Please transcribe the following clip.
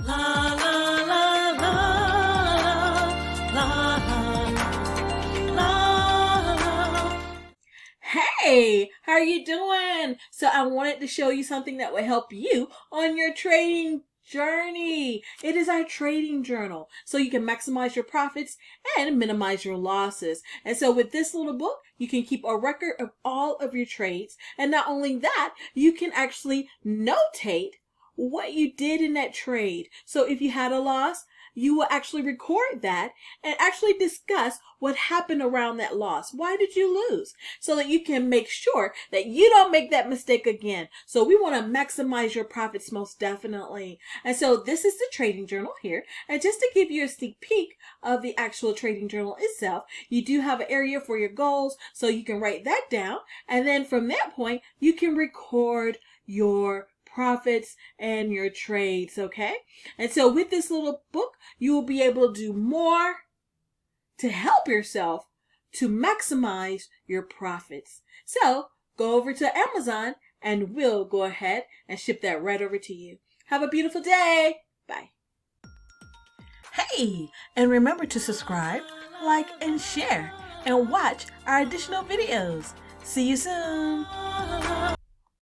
La la la la la la. Hey, how are you doing? So I wanted to show you something that will help you on your trading journey. It is our trading journal, so you can maximize your profits and minimize your losses. And so with this little book, you can keep a record of all of your trades. And not only that, you can actually notate what you did in that trade. So if you had a loss, you will actually record that and actually discuss what happened around that loss. Why did you lose? So that you can make sure that you don't make that mistake again. So we want to maximize your profits most definitely. And so this is the trading journal here. And just to give you a sneak peek of the actual trading journal itself, you do have an area for your goals, so you can write that down. And then from that point, you can record your profits and your trades, okay? And so with this little book, you will be able to do more to help yourself to maximize your profits. So go over to Amazon and we'll go ahead and ship that right over to you. Have a beautiful day. Bye. Hey, and remember to subscribe, like, and share, and watch our additional videos. See you soon.